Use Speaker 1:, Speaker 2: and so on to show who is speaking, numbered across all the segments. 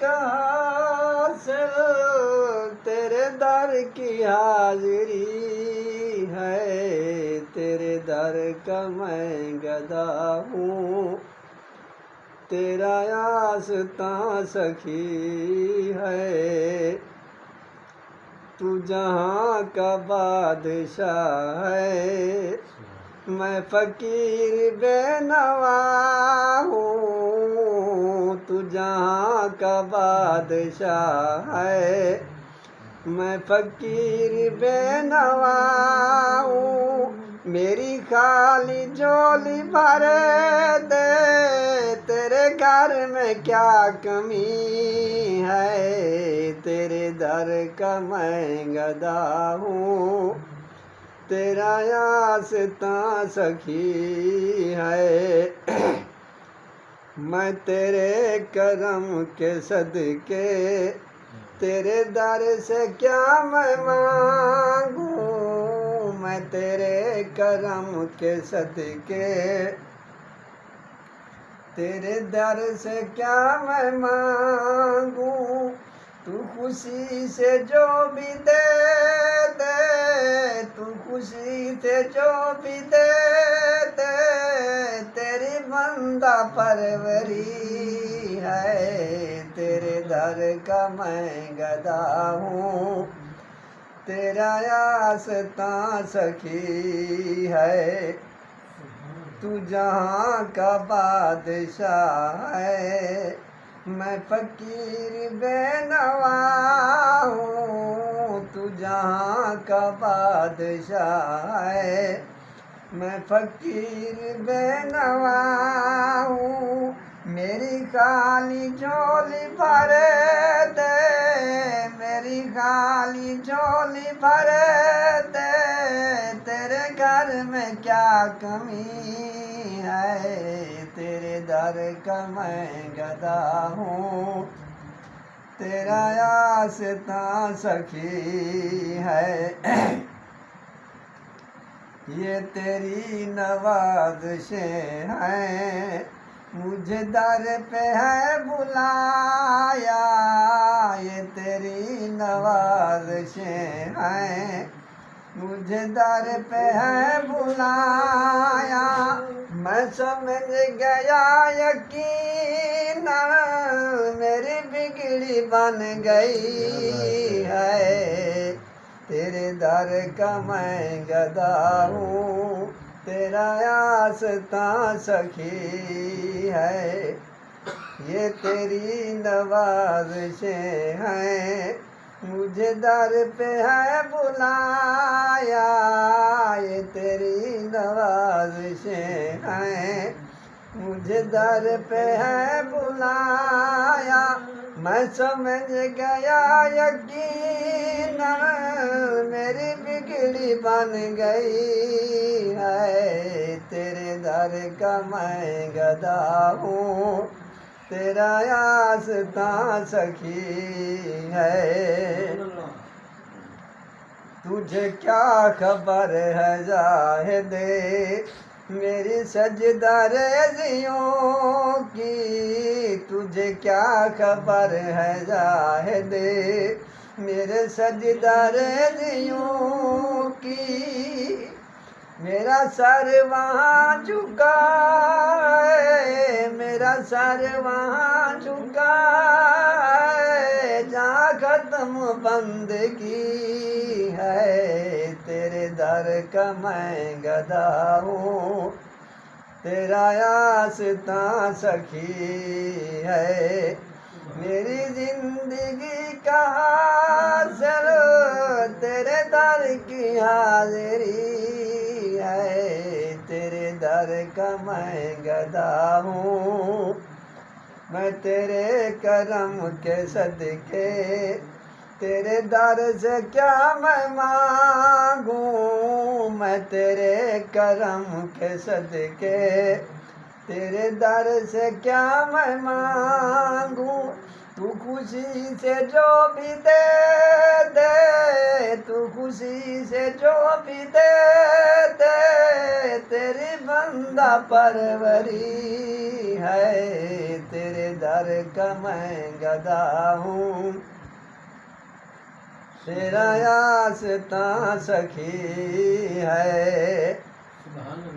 Speaker 1: कहाँ से तेरे दर की हाजिरी है, तेरे दर का मैं गदा हूँ, तेरा आस्था सखी है। तू जहाँ का बादशाह है, मैं फकीर बेनवा हूँ। तू जहाँ का बादशाह है, मैं फकीर बेनवा हूँ। मेरी खाली झोली भर दे, तेरे घर में क्या कमी है, तेरे दर का मैं गदा हूँ, तेरा आस्था सखी है। मैं तेरे करम के सदके, तेरे दर से क्या मैं मांगू, मैं तेरे करम के सदके, तेरे दर से क्या मैं मांगू। तू खुशी से जो भी दे दे, तू खुशी से जो भी दे दे, तेरी बंदा परवरी है, तेरे दर का मैं गदा हूँ, तेरा आस्था सखी है। तू जहाँ का बादशाह है, मैं फकीर बेनवा हूँ। तू जहाँ का बादशाह है, मैं फकीर बेनवा हूँ। मेरी खाली झोली भर दे, मेरी खाली झोली भर दे, तेरे घर में क्या कमी है, तेरे दर का मैं गदा हूँ, तेरा आस्था सखी है। ये तेरी नवाज़िशें हैं, मुझे दर पे है बुलाया, ये तेरी नवाज़िशें हैं, मुझे दर पे है बुलाया। मैं समझ गया यकीन, मेरी बिगड़ी बन गई है, तेरे दर का मैं गदा हूँ, तेरा आस्था सखी है। ये तेरी नवाज़िशें हैं, मुझे दर पे है बुलाया, ये तेरी नवाज़िशें हैं, मुझे दर पे है बुलाया। मैं समझ गया यकीन, मेरी बिगड़ी बन गई है, तेरे दर का मैं गदा हूँ, तेरा आस्था सखी है। तुझे क्या खबर है ज़ाहिदे, मेरी सजदा रेज़ियों की, तुझे क्या खबर है ज़ाहिदे, मेरे सजदा रेज़ियों की। मेरा सर वहाँ झुका है, मेरा सर वहाँ झुका है, जहाँ खत्म बंदगी है, तेरे दर का मैं गदा हूँ, तेरा आस्था सखी है। मेरी जिंदगी का हासिल तेरे दर की हाजिरी है, तेरे दर का मैं गदा हूँ, मैं तेरे करम के सदके, तेरे दर से क्या मैं मांगू, मैं तेरे करम के सदके, तेरे दर से क्या मैं मांगू। तू खुशी से जो भी दे दे, तू खुशी से जो भी दे दे, तेरी बंदा परवरी है, तेरे दर का मैं गदा हूँ तेरा आस्था सखी है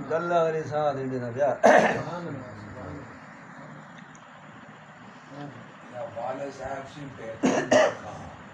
Speaker 1: गल्ला और साथ इंडियन प्यार
Speaker 2: वाले साहब से